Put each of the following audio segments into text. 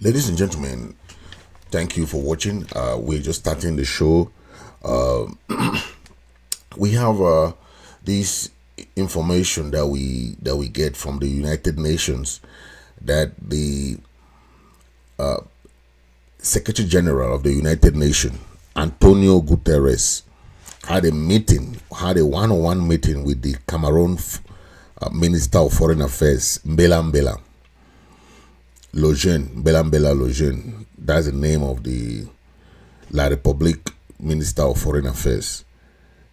Ladies and gentlemen, thank you for watching. We're just starting the show. We have this information that we get from the United Nations that the Secretary General of the United Nations, Antonio Guteres, had a one-on-one meeting with the Cameroon Minister of Foreign Affairs, Mbella. Mbella. That's the name of the La Republique Minister of Foreign Affairs.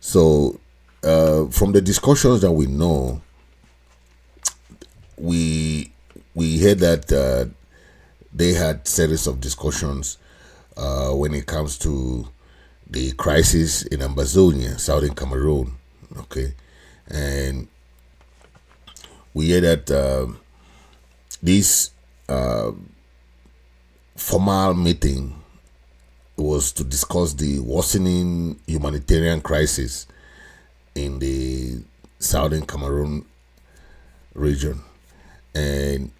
So, from the discussions that we know, we heard that they had series of discussions when it comes to the crisis in Ambazonia, southern Cameroon. Okay, and we hear that this formal meeting was to discuss the worsening humanitarian crisis in the southern Cameroon region, and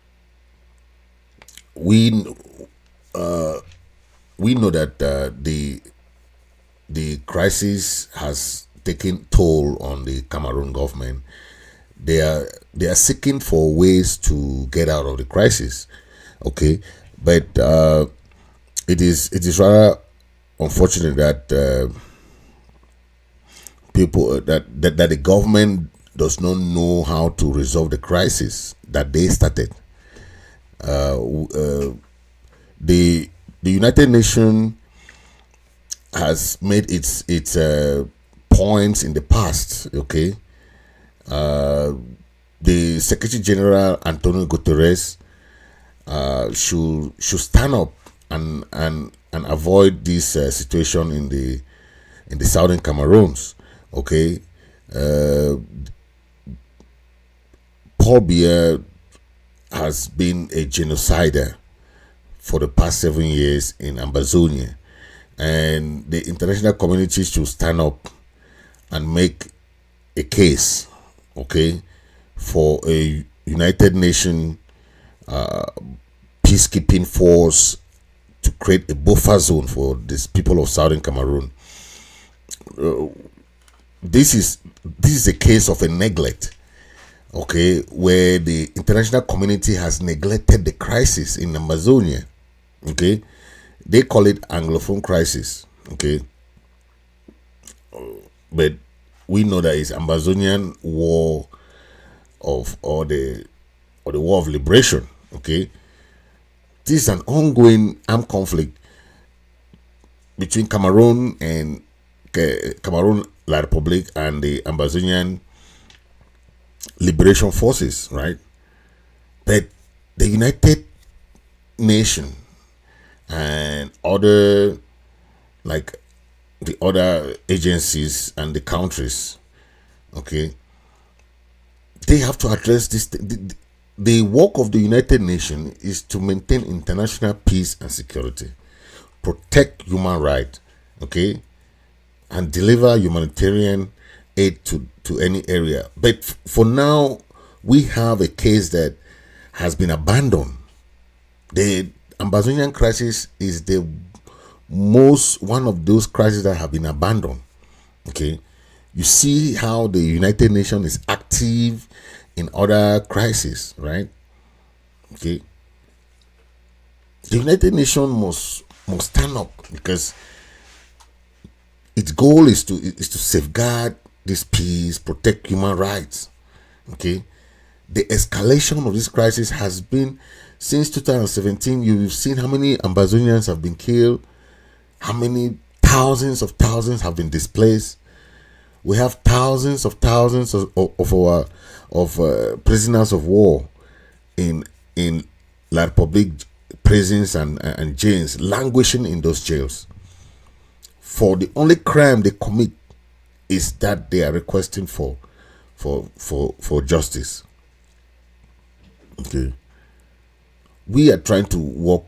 we know that the crisis has taken toll on the Cameroon government. They are seeking for ways to get out of the crisis. Okay, but it is rather unfortunate that people that the government does not know how to resolve the crisis that they started. The United Nations has made its points in the past. Okay, the Secretary General Antonio Guteres should stand up and avoid this situation in the southern Cameroons. Okay, Paul Biya has been a genocider for the past 7 years in Ambazonia, and the international community should stand up and make a case, okay, for a United Nations peacekeeping force to create a buffer zone for these people of southern Cameroon. This is a case of a neglect, okay, where the international community has neglected the crisis in Amazonia. Okay, they call it Anglophone crisis. Okay, but we know that it's Ambazonian war or the war of liberation. Okay, this is an ongoing armed conflict between Cameroon and Cameroon La Republique and the Ambazonian liberation forces, right? But the United Nations and other, like the other agencies and the countries, okay, they have to address this. The work of the United Nations is to maintain international peace and security, protect human rights, okay, and deliver humanitarian aid to any area. But for now, we have a case that has been abandoned. The Ambazonian crisis is one of those crises that have been abandoned. Okay, you see how the United Nations is active in other crises, right? Okay, the United Nations must stand up, because its goal is to safeguard this peace, protect human rights. Okay, the escalation of this crisis has been since 2017. You've seen how many Ambazonians have been killed, how many thousands have been displaced. We have thousands of prisoners of war in La Republique prisons and jails, languishing in those jails. For the only crime they commit is that they are requesting for justice. Okay, we are trying to work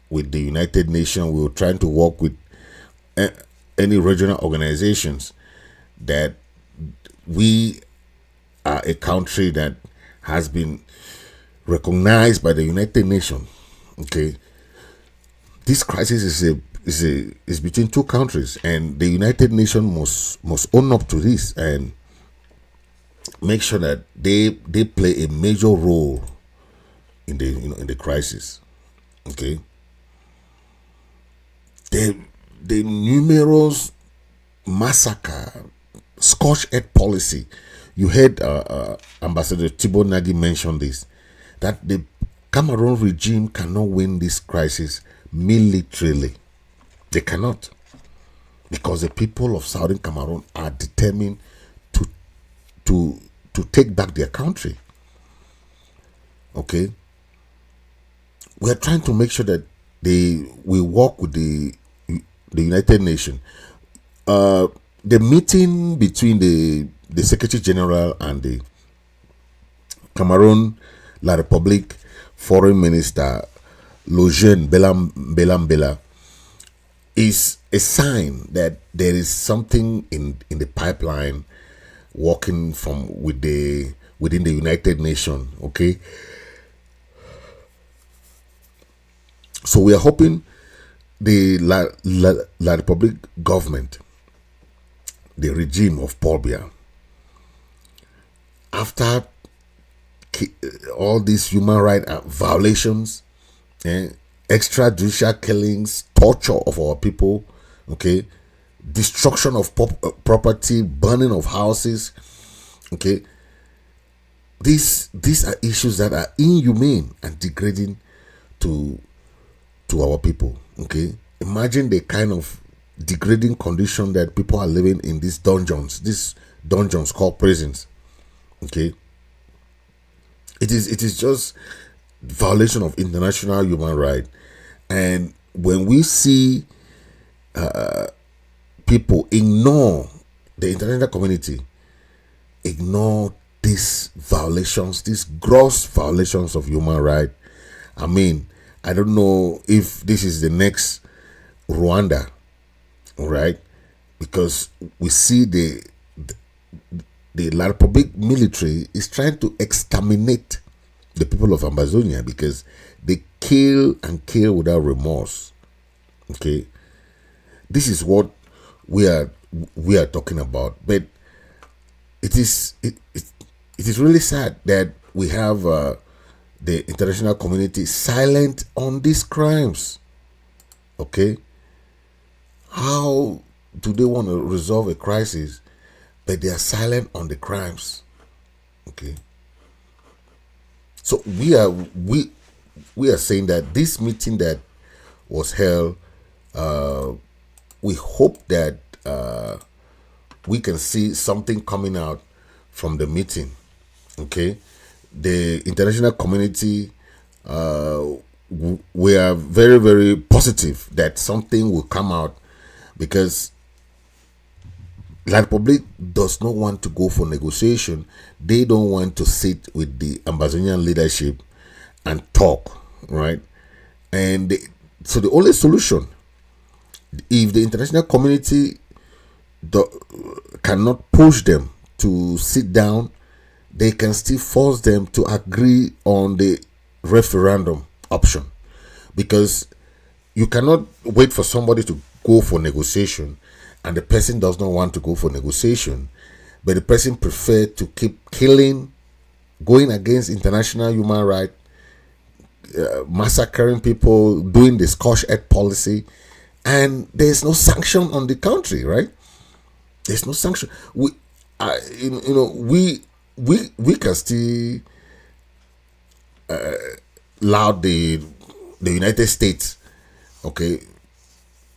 with the United Nations. We are trying to work with any regional organizations that we are a country that has been recognized by the United Nations. Okay, this crisis is between two countries, and the United Nations must own up to this and make sure that they play a major role in the in the crisis. Okay, the numerous massacre, scorched earth policy. You heard Ambassador Thibault Nagy mention this, that the Cameroon regime cannot win this crisis militarily. They cannot, because the people of Southern Cameroon are determined to to take back their country. Okay, we are trying to make sure that we work with the United Nations. The meeting between the Secretary General and the Cameroon La Republique Foreign Minister Lejeune Mbella is a sign that there is something in the pipeline working within the United Nations. Okay, so we are hoping the La Republique government, the regime of Paul Biya, after all these human rights violations, extrajudicial killings, torture of our people, okay, destruction of property, burning of houses, okay, these are issues that are inhumane and degrading to our people. Okay, imagine the kind of degrading condition that people are living in these dungeons called prisons. Okay, it is just violation of international human rights. And when we see people ignore, the international community ignore these violations, these gross violations of human rights, I mean, I don't know if this is the next Rwanda, all right? Because we see the La Republique military is trying to exterminate the people of Ambazonia because they kill and kill without remorse. Okay, this is what we are talking about. But it is really sad that we have the international community silent on these crimes. Okay, how do they want to resolve a crisis but they are silent on the crimes? Okay, so we are saying that this meeting that was held, we hope that we can see something coming out from the meeting. Okay, the international community, we are very, very positive that something will come out, because La Republique does not want to go for negotiation. They don't want to sit with the Ambazonian leadership and talk, right? And so the only solution, if the international community cannot push them to sit down, they can still force them to agree on the referendum option, because you cannot wait for somebody to go for negotiation and the person does not want to go for negotiation, but the person prefers to keep killing, going against international human rights, massacring people, doing the scorched earth policy, and there's no sanction on the country, right? There's no sanction. We can still laud the United States, okay,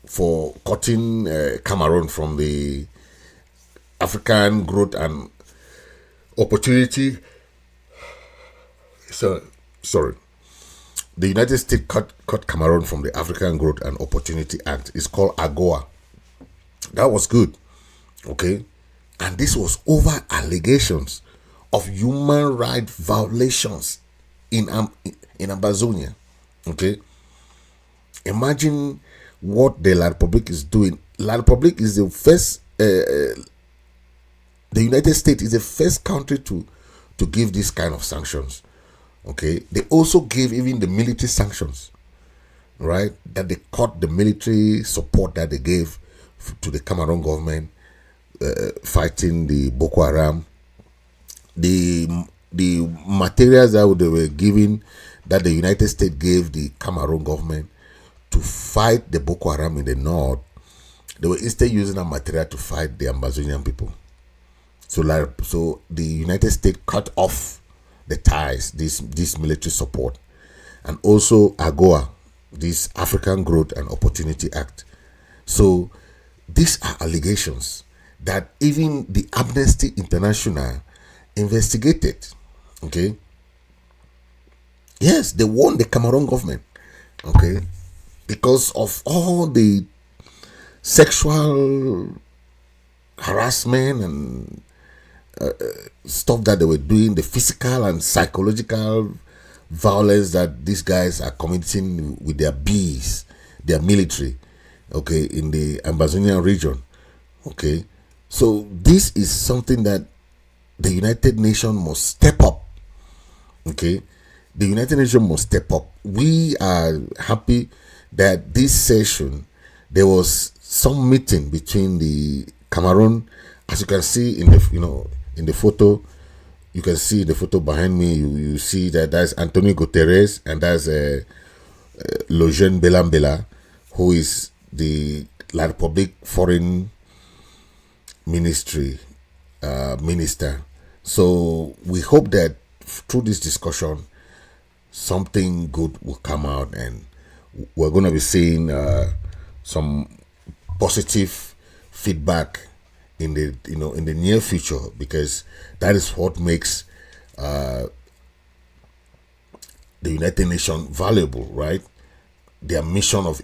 for cutting Cameroon from the African Growth and Opportunity. Sorry. The United States cut Cameroon from the African Growth and Opportunity Act. It's called AGOA. That was good, okay? And this was over allegations of human rights violations in Ambazonia, okay? Imagine what the La Republique is doing. La Republique is the first, the United States is the first country to give this kind of sanctions. Okay, they also gave even the military sanctions. right? That they cut the military support that they gave to the Cameroon government fighting the Boko Haram. The materials that they were giving, that the United States gave the Cameroon government to fight the Boko Haram in the north, they were instead using that material to fight the Ambazonian people. So the United States cut off the ties, this military support, and also AGOA, this African Growth and Opportunity Act. So these are allegations that even the Amnesty International investigated. Okay. Yes, they warned the Cameroon government. Okay. Because of all the sexual harassment and stuff that they were doing, the physical and psychological violence that these guys are committing with their bees, their military, okay, in the Ambazonian region. Okay. So this is something that the United Nations must step up. Okay. The United Nations must step up. We are happy that this session there was some meeting between the Cameroon, as you can see in the in the photo. You can see the photo behind me. You see that that's Antonio Guteres and that's Mbella, who is the La Republic Foreign Ministry minister. So we hope that through this discussion, something good will come out, and we're going to be seeing some positive feedback in the in the near future, because that is what makes the United Nations valuable, right? Their mission of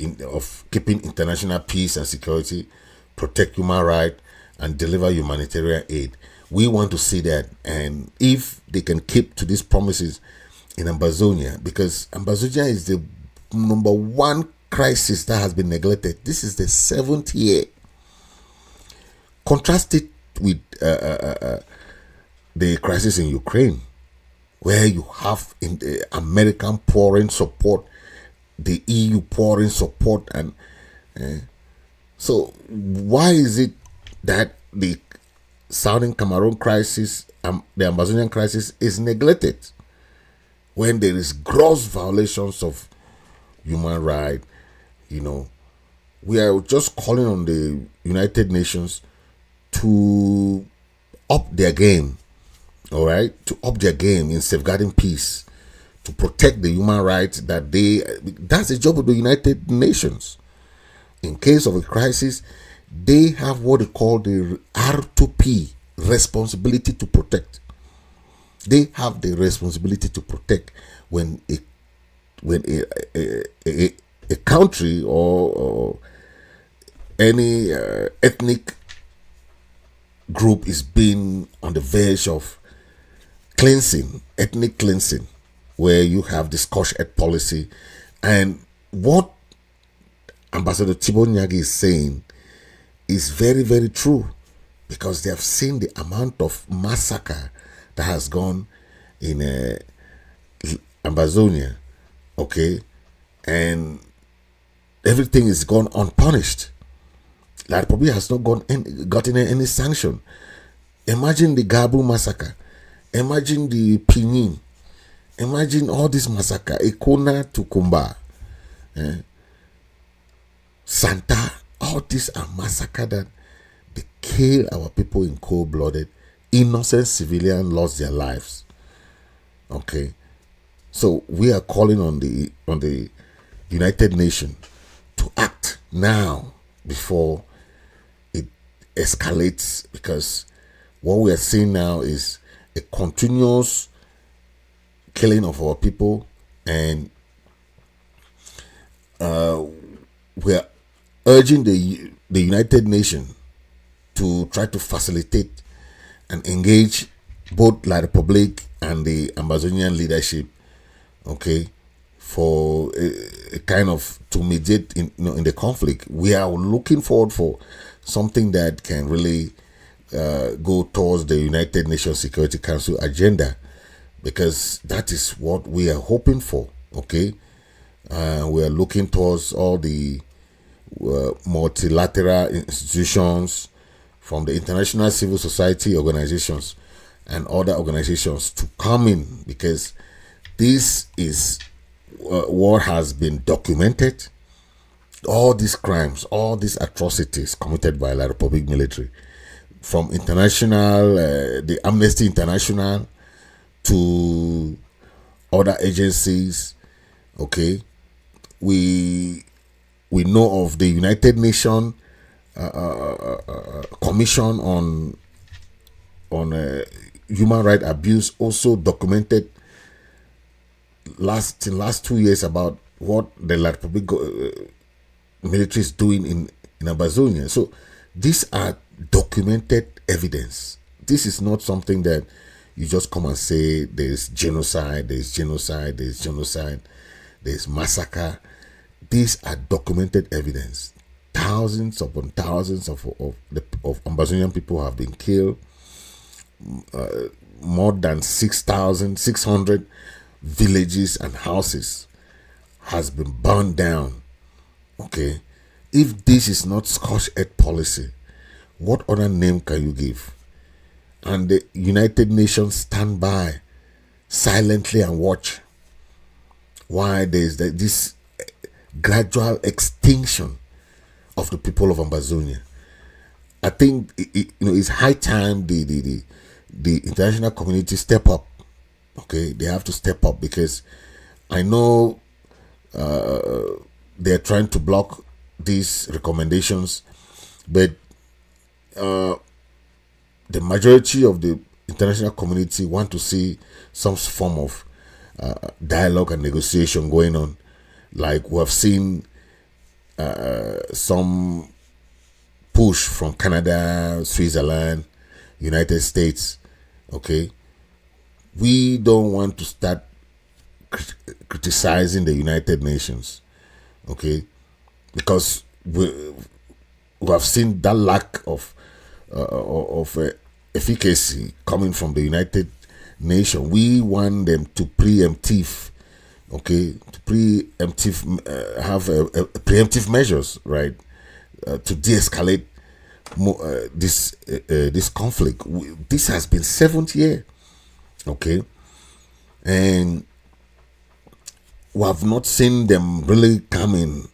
keeping international peace and security, protect human rights, and deliver humanitarian aid. We want to see that, and if they can keep to these promises in Ambazonia, because Ambazonia is the number one crisis that has been neglected. This is the 7th year. Contrast it with the crisis in Ukraine, where you have in the American pouring support, the EU pouring support, and so why is it that the Southern Cameroon crisis, the Ambazonian crisis, is neglected when there is gross violations of human rights? We are just calling on the United Nations to up their game, all right, to up their game in safeguarding peace, to protect the human rights that's the job of the United Nations. In case of a crisis, they have what they call the R2P, responsibility to protect. They have the responsibility to protect when a country or any ethnic group is being on the verge of ethnic cleansing, where you have this Kosh-Ed policy. And what Ambassador Thibault Nyagi is saying is very, very true, because they have seen the amount of massacre that has gone in Ambazonia, okay, and everything is gone unpunished. La Republic has not gotten any sanction. Imagine the Gabu massacre. Imagine the Pinin. Imagine all this massacre. Ekona to Kumba. Santa. All these are massacre that they kill our people in cold-blooded. Innocent civilians lost their lives. Okay. So we are calling on the United Nations to act now before it escalates, because what we are seeing now is a continuous killing of our people, and we are urging the United Nations to try to facilitate and engage both La Republic and the Ambazonian leadership, okay, for a kind of to mediate in the conflict. We are looking forward for something that can really go towards the United Nations Security Council agenda, because that is what we are hoping for. Okay, We are looking towards all the multilateral institutions, from the international civil society organizations and other organizations, to come in, because this is what has been documented. All these crimes, all these atrocities committed by La Republic military, from international, the Amnesty International, to other agencies. Okay, we know of the United Nations Commission on human rights abuse, also documented last 2 years about what the La Republic military is doing in Ambazonia. So these are documented evidence. This is not something that you just come and say there's genocide, there's massacre. These are documented evidence. Thousands upon thousands of Ambazonian people have been killed. More than 6,600 villages and houses has been burned down. Okay, if this is not Scotch Earth policy, what other name can you give? And the United Nations stand by silently and watch why there is this gradual extinction of the people of Ambazonia. I think it's high time the international community step up. Okay, they have to step up, because I know they're trying to block these recommendations, but the majority of the international community want to see some form of dialogue and negotiation going on. Like we have seen some push from Canada, Switzerland, United States. Okay, we don't want to start criticizing the United Nations. Okay, because we have seen that lack of efficacy coming from the United Nations. We want them to preemptive, okay, to preemptive have preemptive measures, right, to de-escalate this conflict. This has been 7th year, okay, and we have not seen them really come in.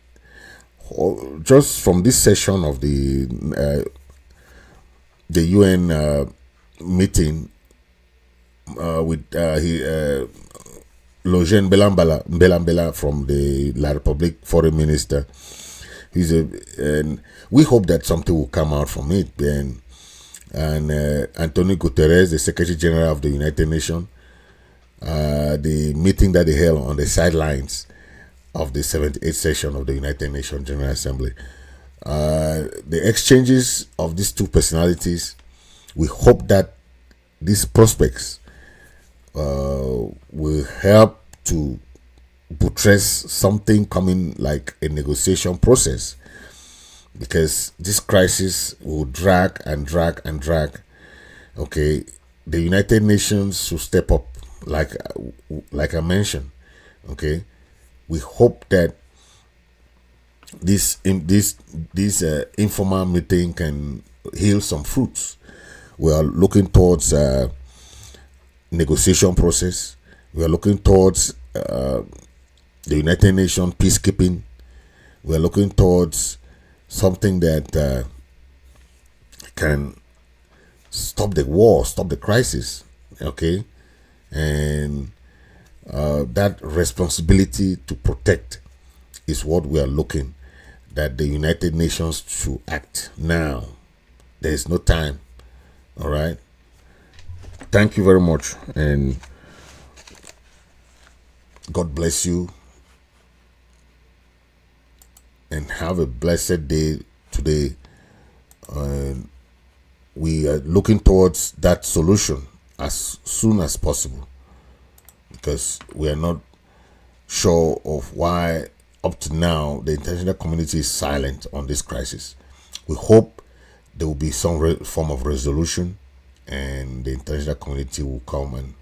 Just from this session of the UN meeting with Lojen Mbella from the La Republic foreign minister. And we hope that something will come out from it. And Antonio Guteres, the Secretary General of the United Nations, the meeting that they held on the sidelines of the 78th session of the United Nations General Assembly. The exchanges of these two personalities, we hope that these prospects will help to buttress something coming like a negotiation process, because this crisis will drag and drag and drag. Okay, the United Nations should step up, like I mentioned. Okay, we hope that this informal meeting can yield some fruits. We are looking towards negotiation process. We are looking towards the United Nations peacekeeping. We are looking towards something that can stop the war, stop the crisis. Okay, and that responsibility to protect is what we are looking, that the United Nations should act now. There is no time. All right. Thank you very much, and God bless you, and have a blessed day today. We are looking towards that solution as soon as possible, because we are not sure of why up to now the international community is silent on this crisis. We hope there will be some form of resolution, and the international community will come and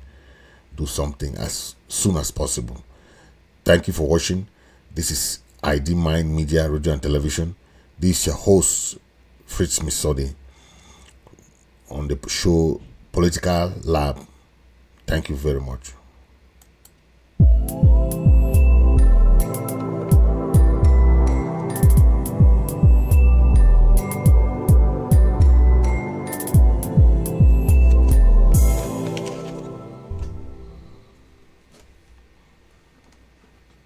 do something as soon as possible. Thank you for watching. This is ID Mind Media, Radio and Television. This is your host, Fritz Misodi, on the show Political Lab. Thank you very much.